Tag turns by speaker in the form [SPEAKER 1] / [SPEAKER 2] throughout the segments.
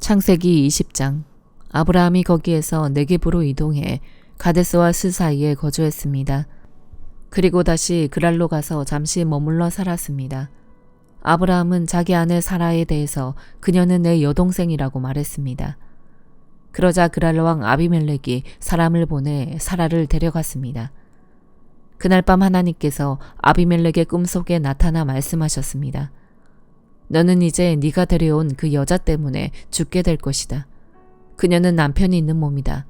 [SPEAKER 1] 창세기 20장. 아브라함이 거기에서 네겝으로 이동해 가데스와 스 사이에 거주했습니다. 그리고 다시 그랄로 가서 잠시 머물러 살았습니다. 아브라함은 자기 아내 사라에 대해서 그녀는 내 여동생이라고 말했습니다. 그러자 그랄 왕 아비멜렉이 사람을 보내 사라를 데려갔습니다. 그날 밤 하나님께서 아비멜렉의 꿈속에 나타나 말씀하셨습니다. 너는 이제 네가 데려온 그 여자 때문에 죽게 될 것이다. 그녀는 남편이 있는 몸이다.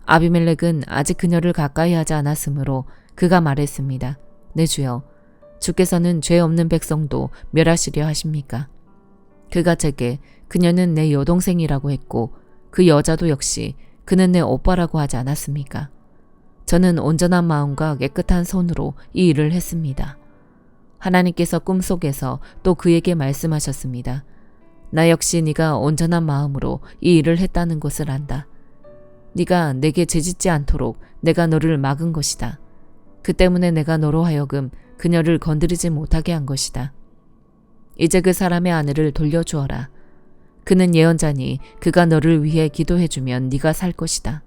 [SPEAKER 1] 아비멜렉은 아직 그녀를 가까이 하지 않았으므로 그가 말했습니다. 내 주여, 주께서는 죄 없는 백성도 멸하시려 하십니까? 그가 제게 그녀는 내 여동생이라고 했고 그 여자도 역시 그는 내 오빠라고 하지 않았습니까? 저는 온전한 마음과 깨끗한 손으로 이 일을 했습니다. 하나님께서 꿈속에서 또 그에게 말씀하셨습니다. 나 역시 네가 온전한 마음으로 이 일을 했다는 것을 안다. 네가 내게 죄짓지 않도록 내가 너를 막은 것이다. 그 때문에 내가 너로 하여금 그녀를 건드리지 못하게 한 것이다. 이제 그 사람의 아내를 돌려주어라. 그는 예언자니 그가 너를 위해 기도해주면 네가 살 것이다.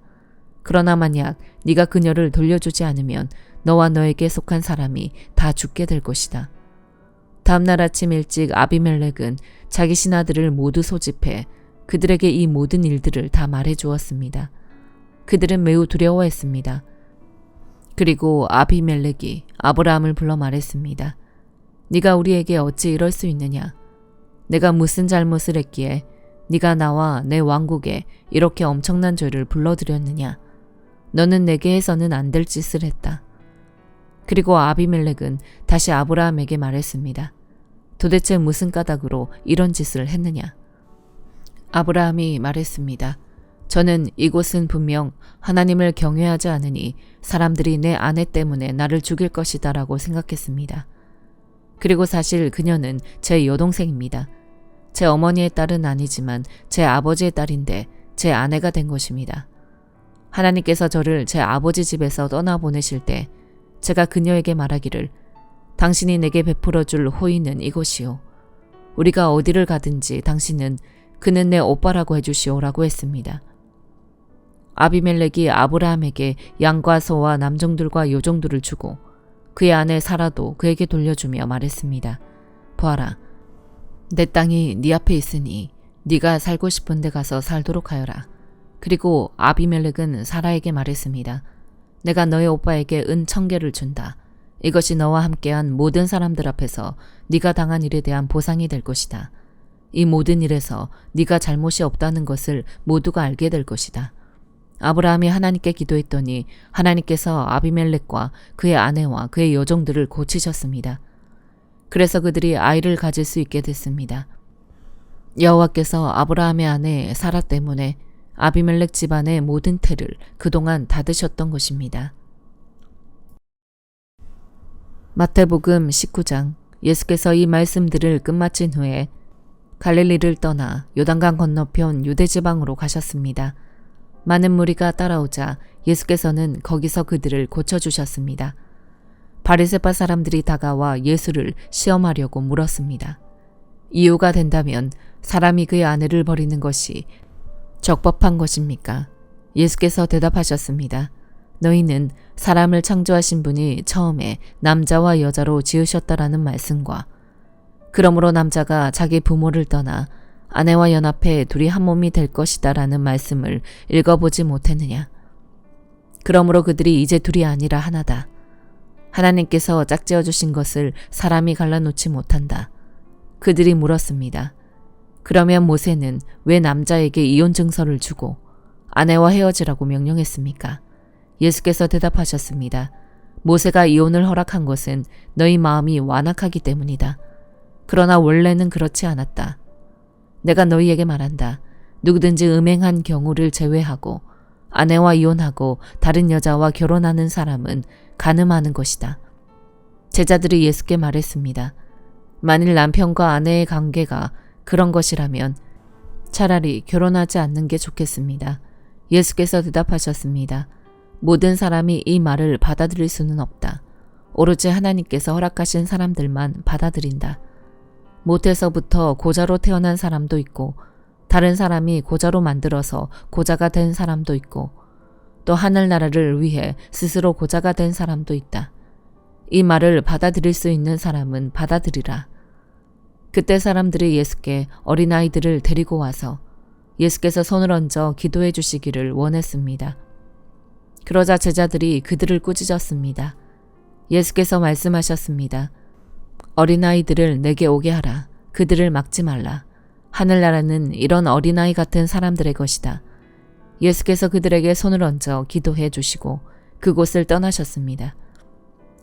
[SPEAKER 1] 그러나 만약 네가 그녀를 돌려주지 않으면 너와 너에게 속한 사람이 다 죽게 될 것이다. 다음날 아침 일찍 아비멜렉은 자기 신하들을 모두 소집해 그들에게 이 모든 일들을 다 말해주었습니다. 그들은 매우 두려워했습니다. 그리고 아비멜렉이 아브라함을 불러 말했습니다. 네가 우리에게 어찌 이럴 수 있느냐? 내가 무슨 잘못을 했기에 네가 나와 내 왕국에 이렇게 엄청난 죄를 불러들였느냐? 너는 내게 해서는 안 될 짓을 했다. 그리고 아비멜렉은 다시 아브라함에게 말했습니다. 도대체 무슨 까닭으로 이런 짓을 했느냐? 아브라함이 말했습니다. 저는 이곳은 분명 하나님을 경외하지 않으니 사람들이 내 아내 때문에 나를 죽일 것이다 라고 생각했습니다. 그리고 사실 그녀는 제 여동생입니다. 제 어머니의 딸은 아니지만 제 아버지의 딸인데 제 아내가 된 것입니다. 하나님께서 저를 제 아버지 집에서 떠나보내실 때 제가 그녀에게 말하기를 당신이 내게 베풀어줄 호의는 이것이요. 우리가 어디를 가든지 당신은 그는 내 오빠라고 해주시오라고 했습니다. 아비멜렉이 아브라함에게 양과 소와 남종들과 여종들을 주고 그의 아내 사라도 그에게 돌려주며 말했습니다. 보아라, 내 땅이 네 앞에 있으니 네가 살고 싶은 데 가서 살도록 하여라. 그리고 아비멜렉은 사라에게 말했습니다. 내가 너의 오빠에게 은 1000개를 준다. 이것이 너와 함께한 모든 사람들 앞에서 네가 당한 일에 대한 보상이 될 것이다. 이 모든 일에서 네가 잘못이 없다는 것을 모두가 알게 될 것이다. 아브라함이 하나님께 기도했더니 하나님께서 아비멜렉과 그의 아내와 그의 여종들을 고치셨습니다. 그래서 그들이 아이를 가질 수 있게 됐습니다. 여호와께서 아브라함의 아내 사라 때문에 아비멜렉 집안의 모든 태를 그동안 닫으셨던 것입니다. 마태복음 19장. 예수께서 이 말씀들을 끝마친 후에 갈릴리를 떠나 요단강 건너편 유대지방으로 가셨습니다. 많은 무리가 따라오자 예수께서는 거기서 그들을 고쳐주셨습니다. 바리새파 사람들이 다가와 예수를 시험하려고 물었습니다. 이유가 된다면 사람이 그의 아내를 버리는 것이 적법한 것입니까? 예수께서 대답하셨습니다. 너희는 사람을 창조하신 분이 처음에 남자와 여자로 지으셨다라는 말씀과 그러므로 남자가 자기 부모를 떠나 아내와 연합해 둘이 한 몸이 될 것이다 라는 말씀을 읽어보지 못했느냐? 그러므로 그들이 이제 둘이 아니라 하나다. 하나님께서 짝지어 주신 것을 사람이 갈라놓지 못한다. 그들이 물었습니다. 그러면 모세는 왜 남자에게 이혼 증서를 주고 아내와 헤어지라고 명령했습니까? 예수께서 대답하셨습니다. 모세가 이혼을 허락한 것은 너희 마음이 완악하기 때문이다. 그러나 원래는 그렇지 않았다. 내가 너희에게 말한다. 누구든지 음행한 경우를 제외하고 아내와 이혼하고 다른 여자와 결혼하는 사람은 간음하는 것이다. 제자들이 예수께 말했습니다. 만일 남편과 아내의 관계가 그런 것이라면 차라리 결혼하지 않는 게 좋겠습니다. 예수께서 대답하셨습니다. 모든 사람이 이 말을 받아들일 수는 없다. 오로지 하나님께서 허락하신 사람들만 받아들인다. 못에서부터 고자로 태어난 사람도 있고 다른 사람이 고자로 만들어서 고자가 된 사람도 있고 또 하늘나라를 위해 스스로 고자가 된 사람도 있다. 이 말을 받아들일 수 있는 사람은 받아들이라. 그때 사람들이 예수께 어린아이들을 데리고 와서 예수께서 손을 얹어 기도해 주시기를 원했습니다. 그러자 제자들이 그들을 꾸짖었습니다. 예수께서 말씀하셨습니다. 어린아이들을 내게 오게 하라. 그들을 막지 말라. 하늘나라는 이런 어린아이 같은 사람들의 것이다. 예수께서 그들에게 손을 얹어 기도해 주시고 그곳을 떠나셨습니다.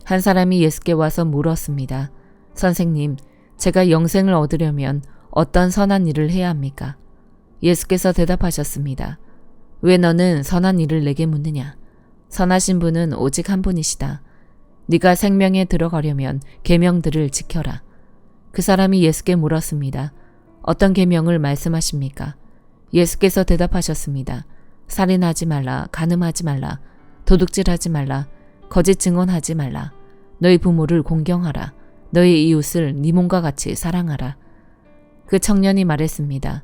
[SPEAKER 1] 한 사람이 예수께 와서 물었습니다. 선생님, 제가 영생을 얻으려면 어떤 선한 일을 해야 합니까? 예수께서 대답하셨습니다. 왜 너는 선한 일을 내게 묻느냐? 선하신 분은 오직 한 분이시다. 네가 생명에 들어가려면 계명들을 지켜라. 그 사람이 예수께 물었습니다. 어떤 계명을 말씀하십니까? 예수께서 대답하셨습니다. 살인하지 말라, 간음하지 말라, 도둑질하지 말라, 거짓 증언하지 말라, 너희 부모를 공경하라, 너희 이웃을 네 몸과 같이 사랑하라. 그 청년이 말했습니다.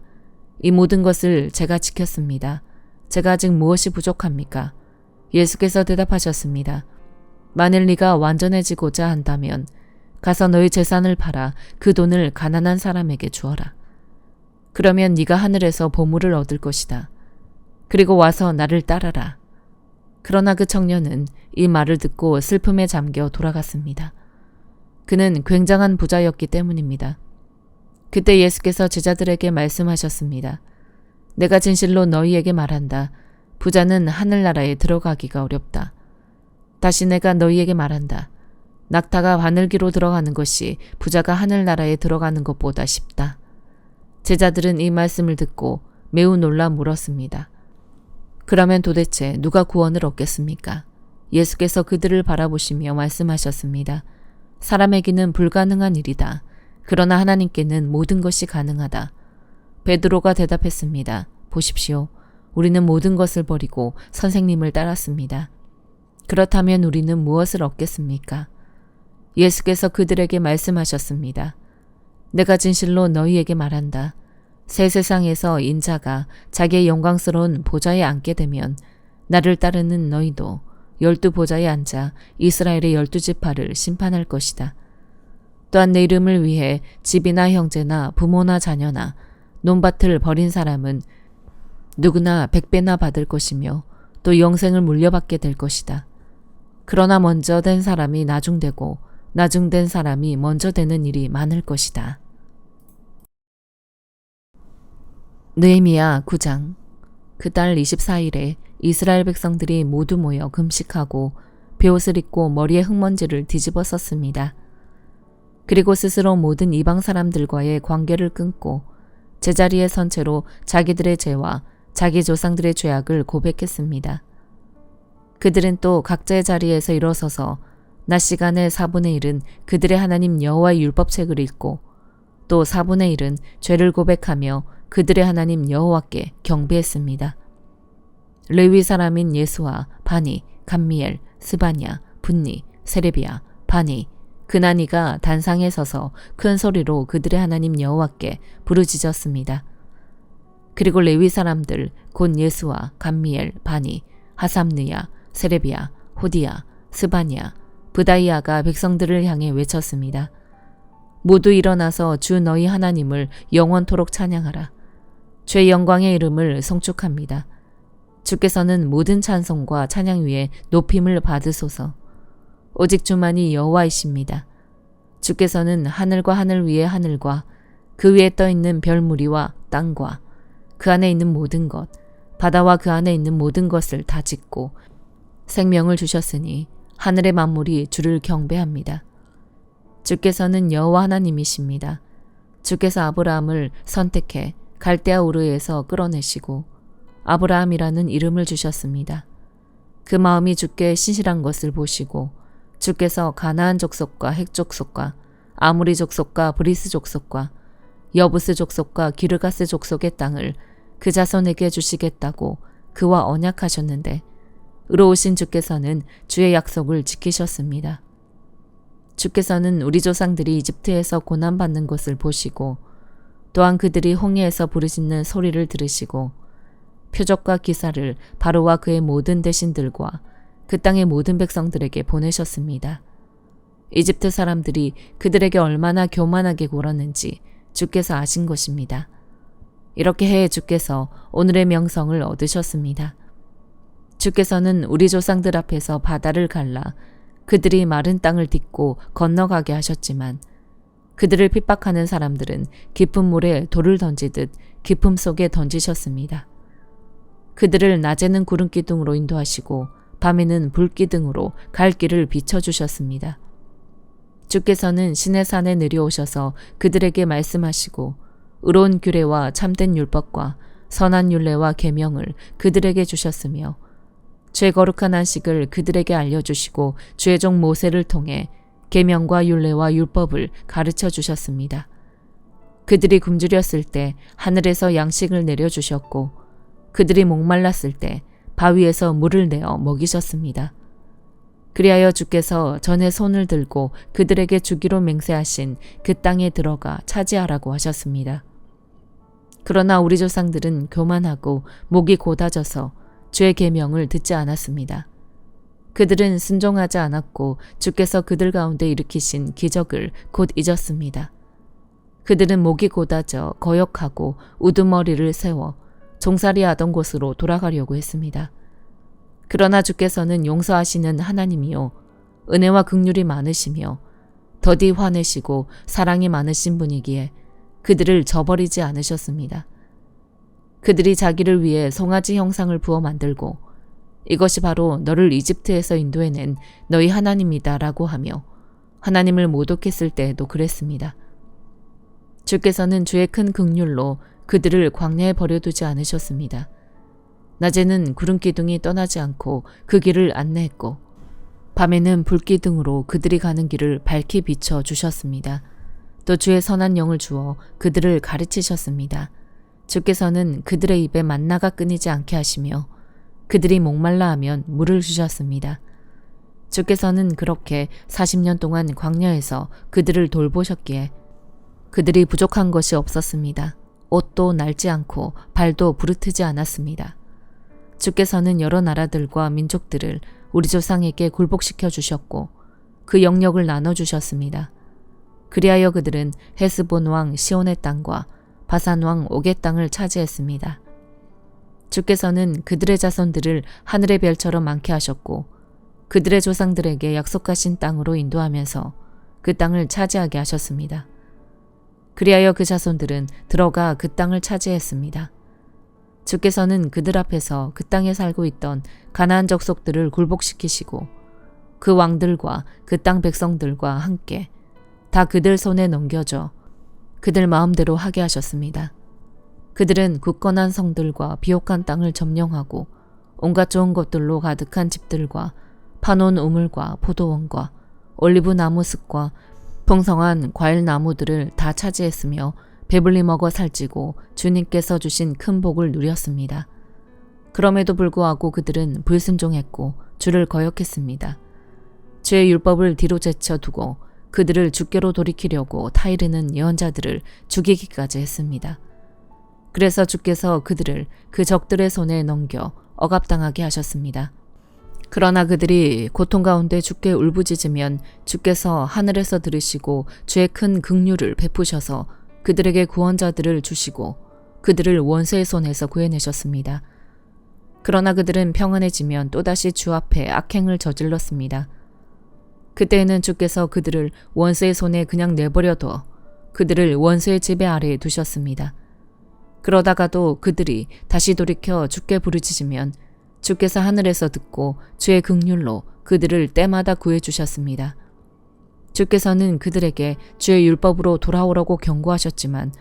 [SPEAKER 1] 이 모든 것을 제가 지켰습니다. 제가 아직 무엇이 부족합니까? 예수께서 대답하셨습니다. 만일 네가 완전해지고자 한다면 가서 너희 재산을 팔아 그 돈을 가난한 사람에게 주어라. 그러면 네가 하늘에서 보물을 얻을 것이다. 그리고 와서 나를 따라라. 그러나 그 청년은 이 말을 듣고 슬픔에 잠겨 돌아갔습니다. 그는 굉장한 부자였기 때문입니다. 그때 예수께서 제자들에게 말씀하셨습니다. 내가 진실로 너희에게 말한다. 부자는 하늘나라에 들어가기가 어렵다. 다시 내가 너희에게 말한다. 낙타가 바늘기로 들어가는 것이 부자가 하늘나라에 들어가는 것보다 쉽다. 제자들은 이 말씀을 듣고 매우 놀라 물었습니다. 그러면 도대체 누가 구원을 얻겠습니까? 예수께서 그들을 바라보시며 말씀하셨습니다. 사람에게는 불가능한 일이다. 그러나 하나님께는 모든 것이 가능하다. 베드로가 대답했습니다. 보십시오. 우리는 모든 것을 버리고 선생님을 따랐습니다. 그렇다면 우리는 무엇을 얻겠습니까? 예수께서 그들에게 말씀하셨습니다. 내가 진실로 너희에게 말한다. 새 세상에서 인자가 자기의 영광스러운 보좌에 앉게 되면 나를 따르는 너희도 12보좌에 앉아 이스라엘의 12지파를 심판할 것이다. 또한 내 이름을 위해 집이나 형제나 부모나 자녀나 논밭을 버린 사람은 누구나 100배나 받을 것이며 또 영생을 물려받게 될 것이다. 그러나 먼저 된 사람이 나중되고 나중된 사람이 먼저 되는 일이 많을 것이다. 느헤미야 9장. 그달 24일에 이스라엘 백성들이 모두 모여 금식하고 베옷을 입고 머리에 흙먼지를 뒤집어 썼습니다. 그리고 스스로 모든 이방 사람들과의 관계를 끊고 제자리에 선 채로 자기들의 죄와 자기 조상들의 죄악을 고백했습니다. 그들은 또 각자의 자리에서 일어서서 낮 시간의 4분의 1은 그들의 하나님 여호와의 율법책을 읽고 또 4분의 1은 죄를 고백하며 그들의 하나님 여호와께 경배했습니다. 레위 사람인 예수와 바니, 감미엘, 스바냐, 분니, 세레비야, 바니, 그나니가 단상에 서서 큰 소리로 그들의 하나님 여호와께 부르짖었습니다. 그리고 레위 사람들 곧 예수와 감미엘, 바니, 하삼느야, 세레비야, 호디야, 스바냐, 브다이아가 백성들을 향해 외쳤습니다. 모두 일어나서 주 너희 하나님을 영원토록 찬양하라. 죄 영광의 이름을 송축합니다. 주께서는 모든 찬송과 찬양 위에 높임을 받으소서. 오직 주만이 여호와이십니다. 주께서는 하늘과 하늘 위의 하늘과 그 위에 떠있는 별무리와 땅과 그 안에 있는 모든 것, 바다와 그 안에 있는 모든 것을 다 짓고 생명을 주셨으니 하늘의 만물이 주를 경배합니다. 주께서는 여호와 하나님이십니다. 주께서 아브라함을 선택해 갈대아 우르에서 끌어내시고 아브라함이라는 이름을 주셨습니다. 그 마음이 주께 신실한 것을 보시고 주께서 가나안 족속과 헷 족속과 아무리 족속과 브리스 족속과 여부스 족속과 기르가스 족속의 땅을 그 자손에게 주시겠다고 그와 언약하셨는데 의로우신 주께서는 주의 약속을 지키셨습니다. 주께서는 우리 조상들이 이집트에서 고난받는 것을 보시고 또한 그들이 홍해에서 부르짖는 소리를 들으시고 표적과 기사를 바로와 그의 모든 대신들과 그 땅의 모든 백성들에게 보내셨습니다. 이집트 사람들이 그들에게 얼마나 교만하게 굴었는지 주께서 아신 것입니다. 이렇게 해 주께서 오늘의 명성을 얻으셨습니다. 주께서는 우리 조상들 앞에서 바다를 갈라 그들이 마른 땅을 딛고 건너가게 하셨지만 그들을 핍박하는 사람들은 깊은 물에 돌을 던지듯 깊음 속에 던지셨습니다. 그들을 낮에는 구름 기둥으로 인도하시고 밤에는 불 기둥으로 갈 길을 비춰주셨습니다. 주께서는 시내 산에 내려오셔서 그들에게 말씀하시고 의로운 규례와 참된 율법과 선한 율례와 계명을 그들에게 주셨으며 죄 거룩한 안식을 그들에게 알려주시고 주의 종 모세를 통해 계명과 율례와 율법을 가르쳐 주셨습니다. 그들이 굶주렸을 때 하늘에서 양식을 내려주셨고 그들이 목말랐을 때 바위에서 물을 내어 먹이셨습니다. 그리하여 주께서 전에 손을 들고 그들에게 주기로 맹세하신 그 땅에 들어가 차지하라고 하셨습니다. 그러나 우리 조상들은 교만하고 목이 곧아져서 주의 계명을 듣지 않았습니다. 그들은 순종하지 않았고 주께서 그들 가운데 일으키신 기적을 곧 잊었습니다. 그들은 목이 곧아져 거역하고 우두머리를 세워 종살이 하던 곳으로 돌아가려고 했습니다. 그러나 주께서는 용서하시는 하나님이요 은혜와 긍휼이 많으시며 더디 화내시고 사랑이 많으신 분이기에 그들을 저버리지 않으셨습니다. 그들이 자기를 위해 송아지 형상을 부어 만들고 이것이 바로 너를 이집트에서 인도해낸 너희 하나님이다 라고 하며 하나님을 모독했을 때에도 그랬습니다. 주께서는 주의 큰 긍휼로 그들을 광야에 버려두지 않으셨습니다. 낮에는 구름기둥이 떠나지 않고 그 길을 안내했고 밤에는 불기둥으로 그들이 가는 길을 밝히 비춰 주셨습니다. 또 주의 선한 영을 주어 그들을 가르치셨습니다. 주께서는 그들의 입에 만나가 끊이지 않게 하시며 그들이 목말라 하면 물을 주셨습니다. 주께서는 그렇게 40년 동안 광야에서 그들을 돌보셨기에 그들이 부족한 것이 없었습니다. 옷도 낡지 않고 발도 부르트지 않았습니다. 주께서는 여러 나라들과 민족들을 우리 조상에게 굴복시켜 주셨고 그 영역을 나눠주셨습니다. 그리하여 그들은 헤스본 왕 시온의 땅과 바산 왕 옥의 땅을 차지했습니다. 주께서는 그들의 자손들을 하늘의 별처럼 많게 하셨고 그들의 조상들에게 약속하신 땅으로 인도하면서 그 땅을 차지하게 하셨습니다. 그리하여 그 자손들은 들어가 그 땅을 차지했습니다. 주께서는 그들 앞에서 그 땅에 살고 있던 가나안 족속들을 굴복시키시고 그 왕들과 그 땅 백성들과 함께 다 그들 손에 넘겨줘 그들 마음대로 하게 하셨습니다. 그들은 굳건한 성들과 비옥한 땅을 점령하고 온갖 좋은 것들로 가득한 집들과 파놓은 우물과 포도원과 올리브 나무 숲과 풍성한 과일 나무들을 다 차지했으며 배불리 먹어 살찌고 주님께서 주신 큰 복을 누렸습니다. 그럼에도 불구하고 그들은 불순종했고 주를 거역했습니다. 주의 율법을 뒤로 제쳐두고 그들을 주께로 돌이키려고 타이르는 예언자들을 죽이기까지 했습니다. 그래서 주께서 그들을 그 적들의 손에 넘겨 억압당하게 하셨습니다. 그러나 그들이 고통 가운데 주께 울부짖으면 주께서 하늘에서 들으시고 주의 큰 긍휼을 베푸셔서 그들에게 구원자들을 주시고 그들을 원수의 손에서 구해내셨습니다. 그러나 그들은 평안해지면 또다시 주 앞에 악행을 저질렀습니다. 그때에는 주께서 그들을 원수의 손에 그냥 내버려둬 그들을 원수의 지배 아래에 두셨습니다. 그러다가도 그들이 다시 돌이켜 주께 부르짖으면 주께서 하늘에서 듣고 주의 긍휼로 그들을 때마다 구해주셨습니다. 주께서는 그들에게 주의 율법으로 돌아오라고 경고하셨지만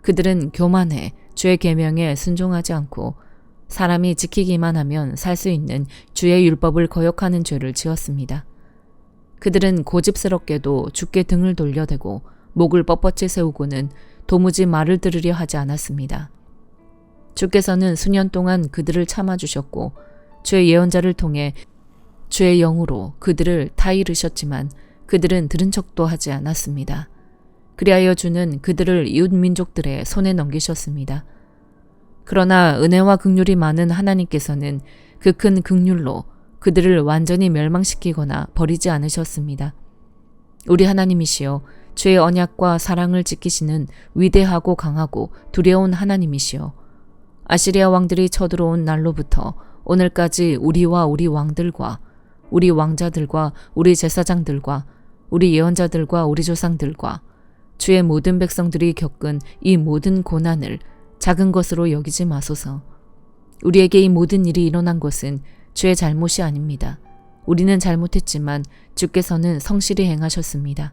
[SPEAKER 1] 그들은 교만해 주의 계명에 순종하지 않고 사람이 지키기만 하면 살 수 있는 주의 율법을 거역하는 죄를 지었습니다. 그들은 고집스럽게도 주께 등을 돌려대고 목을 뻣뻣이 세우고는 도무지 말을 들으려 하지 않았습니다. 주께서는 수년 동안 그들을 참아주셨고 주의 예언자를 통해 주의 영으로 그들을 타이르셨지만 그들은 들은 척도 하지 않았습니다. 그리하여 주는 그들을 이웃 민족들의 손에 넘기셨습니다. 그러나 은혜와 긍휼이 많은 하나님께서는 그 큰 긍휼로 그들을 완전히 멸망시키거나 버리지 않으셨습니다. 우리 하나님이시여 주의 언약과 사랑을 지키시는 위대하고 강하고 두려운 하나님이시여 아시리아 왕들이 쳐들어온 날로부터 오늘까지 우리와 우리 왕들과 우리 왕자들과 우리 제사장들과 우리 예언자들과 우리 조상들과 주의 모든 백성들이 겪은 이 모든 고난을 작은 것으로 여기지 마소서. 우리에게 이 모든 일이 일어난 것은 주의 잘못이 아닙니다. 우리는 잘못했지만 주께서는 성실히 행하셨습니다.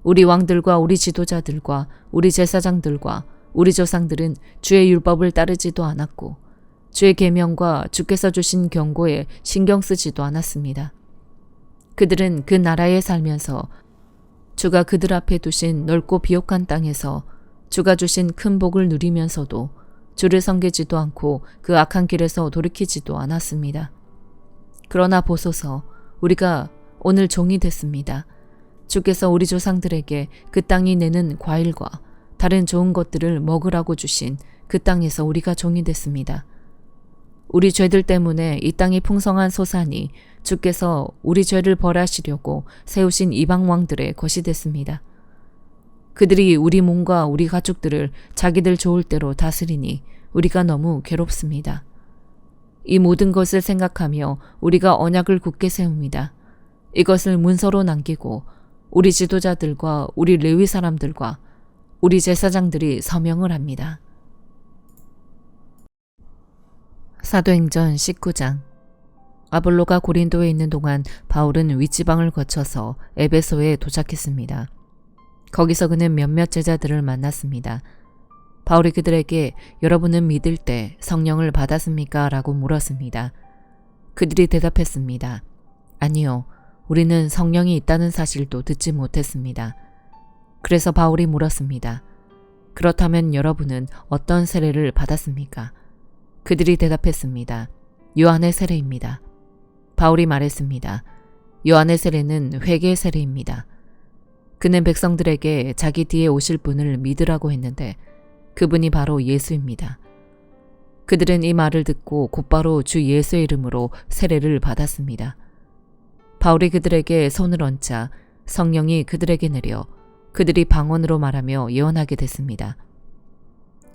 [SPEAKER 1] 우리 왕들과 우리 지도자들과 우리 제사장들과 우리 조상들은 주의 율법을 따르지도 않았고 주의 계명과 주께서 주신 경고에 신경 쓰지도 않았습니다. 그들은 그 나라에 살면서 주가 그들 앞에 두신 넓고 비옥한 땅에서 주가 주신 큰 복을 누리면서도 주를 섬기지도 않고 그 악한 길에서 돌이키지도 않았습니다. 그러나 보소서 우리가 오늘 종이 됐습니다. 주께서 우리 조상들에게 그 땅이 내는 과일과 다른 좋은 것들을 먹으라고 주신 그 땅에서 우리가 종이 됐습니다. 우리 죄들 때문에 이 땅이 풍성한 소산이 주께서 우리 죄를 벌하시려고 세우신 이방 왕들의 것이 됐습니다. 그들이 우리 몸과 우리 가족들을 자기들 좋을 대로 다스리니 우리가 너무 괴롭습니다. 이 모든 것을 생각하며 우리가 언약을 굳게 세웁니다. 이것을 문서로 남기고 우리 지도자들과 우리 레위 사람들과 우리 제사장들이 서명을 합니다. 사도행전 19장. 아볼로가 고린도에 있는 동안 바울은 윗지방을 거쳐서 에베소에 도착했습니다. 거기서 그는 몇몇 제자들을 만났습니다. 바울이 그들에게 여러분은 믿을 때 성령을 받았습니까? 라고 물었습니다. 그들이 대답했습니다. 아니요, 우리는 성령이 있다는 사실도 듣지 못했습니다. 그래서 바울이 물었습니다. 그렇다면 여러분은 어떤 세례를 받았습니까? 그들이 대답했습니다. 요한의 세례입니다. 바울이 말했습니다. 요한의 세례는 회개의 세례입니다. 그는 백성들에게 자기 뒤에 오실 분을 믿으라고 했는데 그분이 바로 예수입니다. 그들은 이 말을 듣고 곧바로 주 예수의 이름으로 세례를 받았습니다. 바울이 그들에게 손을 얹자 성령이 그들에게 내려 그들이 방언으로 말하며 예언하게 됐습니다.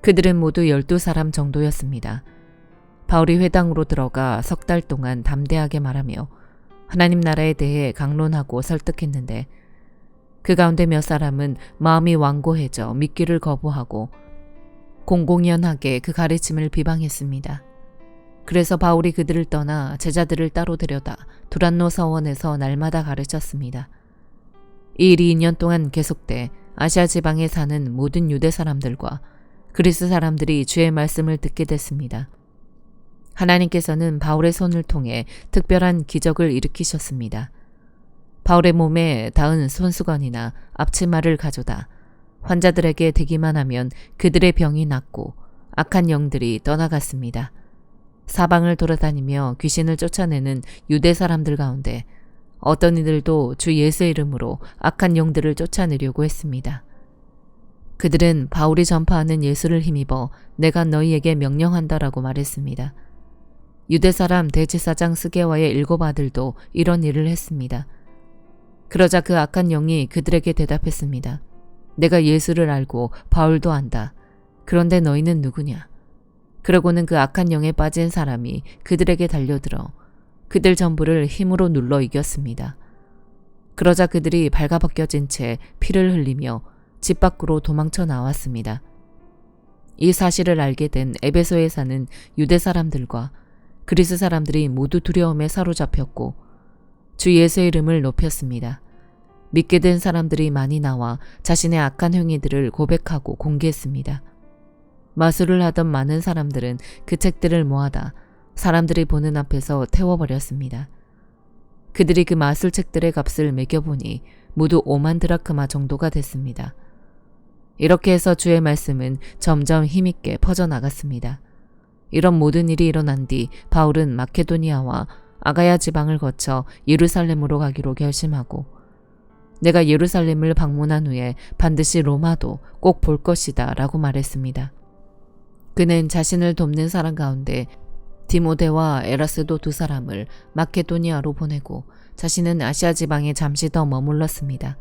[SPEAKER 1] 그들은 모두 12사람 정도였습니다. 바울이 회당으로 들어가 석 달 동안 담대하게 말하며 하나님 나라에 대해 강론하고 설득했는데 그 가운데 몇 사람은 마음이 완고해져 믿기를 거부하고 공공연하게 그 가르침을 비방했습니다. 그래서 바울이 그들을 떠나 제자들을 따로 데려다 두란노 서원에서 날마다 가르쳤습니다. 이 일이 2년 동안 계속돼 아시아 지방에 사는 모든 유대 사람들과 그리스 사람들이 주의 말씀을 듣게 됐습니다. 하나님께서는 바울의 손을 통해 특별한 기적을 일으키셨습니다. 바울의 몸에 닿은 손수건이나 앞치마를 가져다 환자들에게 대기만 하면 그들의 병이 낫고 악한 영들이 떠나갔습니다. 사방을 돌아다니며 귀신을 쫓아내는 유대 사람들 가운데 어떤 이들도 주 예수의 이름으로 악한 영들을 쫓아내려고 했습니다. 그들은 바울이 전파하는 예수를 힘입어 내가 너희에게 명령한다라고 말했습니다. 유대 사람 대제사장 스게와의 7 아들도 이런 일을 했습니다. 그러자 그 악한 영이 그들에게 대답했습니다. 내가 예수를 알고 바울도 안다. 그런데 너희는 누구냐? 그러고는 그 악한 영에 빠진 사람이 그들에게 달려들어 그들 전부를 힘으로 눌러 이겼습니다. 그러자 그들이 발가벗겨진 채 피를 흘리며 집 밖으로 도망쳐 나왔습니다. 이 사실을 알게 된 에베소에 사는 유대 사람들과 그리스 사람들이 모두 두려움에 사로잡혔고 주 예수의 이름을 높였습니다. 믿게 된 사람들이 많이 나와 자신의 악한 행위들을 고백하고 공개했습니다. 마술을 하던 많은 사람들은 그 책들을 모아다 사람들이 보는 앞에서 태워버렸습니다. 그들이 그 마술책들의 값을 매겨보니 모두 5만 드라크마 정도가 됐습니다. 이렇게 해서 주의 말씀은 점점 힘있게 퍼져나갔습니다. 이런 모든 일이 일어난 뒤 바울은 마케도니아와 아가야 지방을 거쳐 예루살렘으로 가기로 결심하고 내가 예루살렘을 방문한 후에 반드시 로마도 꼭 볼 것이다 라고 말했습니다. 그는 자신을 돕는 사람 가운데 디모데와 에라스도 두 사람을 마케도니아로 보내고 자신은 아시아 지방에 잠시 더 머물렀습니다.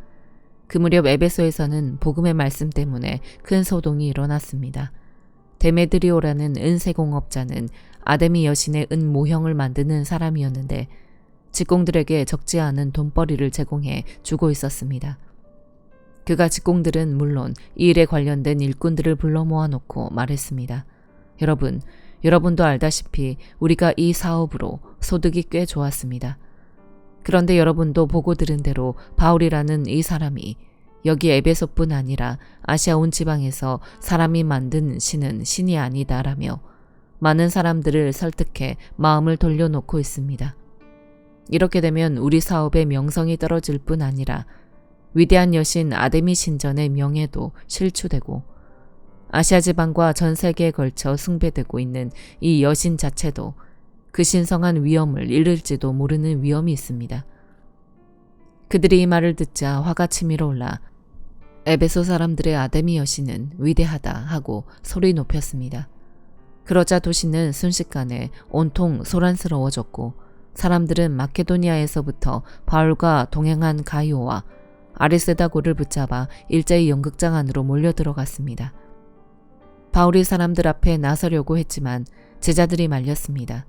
[SPEAKER 1] 그 무렵 에베소에서는 복음의 말씀 때문에 큰 소동이 일어났습니다. 데메드리오라는 은세공업자는 아데미 여신의 은 모형을 만드는 사람이었는데 직공들에게 적지 않은 돈벌이를 제공해 주고 있었습니다. 그가 직공들은 물론 이 일에 관련된 일꾼들을 불러 모아놓고 말했습니다. 여러분도 알다시피 우리가 이 사업으로 소득이 꽤 좋았습니다. 그런데 여러분도 보고 들은 대로 바울이라는 이 사람이 여기 에베소뿐 아니라 아시아 온 지방에서 사람이 만든 신은 신이 아니다라며 많은 사람들을 설득해 마음을 돌려놓고 있습니다. 이렇게 되면 우리 사업의 명성이 떨어질 뿐 아니라 위대한 여신 아데미 신전의 명예도 실추되고 아시아 지방과 전 세계에 걸쳐 숭배되고 있는 이 여신 자체도 그 신성한 위엄을 잃을지도 모르는 위험이 있습니다. 그들이 이 말을 듣자 화가 치밀어 올라 에베소 사람들의 아데미 여신은 위대하다 하고 소리 높였습니다. 그러자 도시는 순식간에 온통 소란스러워졌고 사람들은 마케도니아에서부터 바울과 동행한 가이오와 아리세다고를 붙잡아 일제히 연극장 안으로 몰려 들어갔습니다. 바울이 사람들 앞에 나서려고 했지만 제자들이 말렸습니다.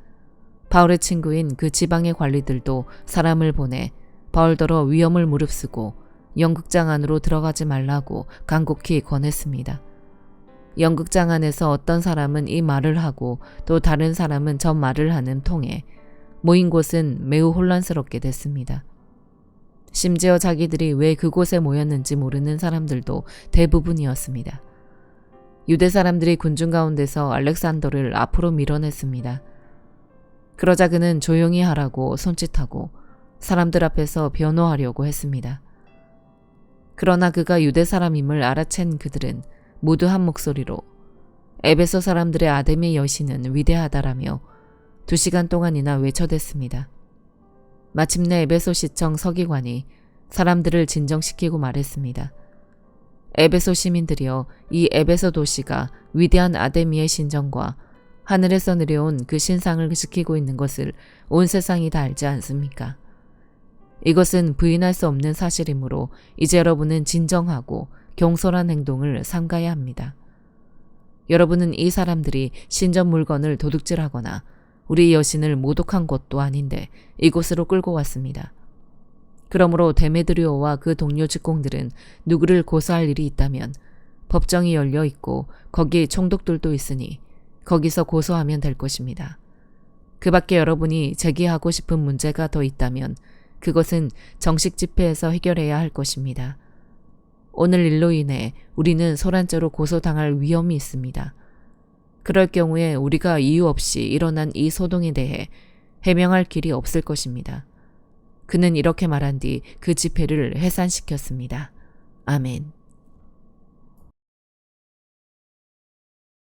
[SPEAKER 1] 바울의 친구인 그 지방의 관리들도 사람을 보내 바울더러 위험을 무릅쓰고 연극장 안으로 들어가지 말라고 간곡히 권했습니다. 연극장 안에서 어떤 사람은 이 말을 하고 또 다른 사람은 저 말을 하는 통에 모인 곳은 매우 혼란스럽게 됐습니다. 심지어 자기들이 왜 그곳에 모였는지 모르는 사람들도 대부분이었습니다. 유대 사람들이 군중 가운데서 알렉산더를 앞으로 밀어냈습니다. 그러자 그는 조용히 하라고 손짓하고 사람들 앞에서 변호하려고 했습니다. 그러나 그가 유대 사람임을 알아챈 그들은 모두 한 목소리로 에베소 사람들의 아데미 여신은 위대하다라며 2시간 동안이나 외쳐댔습니다. 마침내 에베소 시청 서기관이 사람들을 진정시키고 말했습니다. 에베소 시민들이여, 이 에베소 도시가 위대한 아데미의 신전과 하늘에서 내려온 그 신상을 지키고 있는 것을 온 세상이 다 알지 않습니까? 이것은 부인할 수 없는 사실이므로 이제 여러분은 진정하고 경솔한 행동을 삼가야 합니다. 여러분은 이 사람들이 신전 물건을 도둑질하거나 우리 여신을 모독한 것도 아닌데 이곳으로 끌고 왔습니다. 그러므로 데메드리오와 그 동료 직공들은 누구를 고소할 일이 있다면 법정이 열려 있고 거기 총독들도 있으니 거기서 고소하면 될 것입니다. 그 밖에 여러분이 제기하고 싶은 문제가 더 있다면 그것은 정식 집회에서 해결해야 할 것입니다. 오늘 일로 인해 우리는 소란죄로 고소당할 위험이 있습니다. 그럴 경우에 우리가 이유 없이 일어난 이 소동에 대해 해명할 길이 없을 것입니다. 그는 이렇게 말한 뒤 그 집회를 해산시켰습니다. 아멘.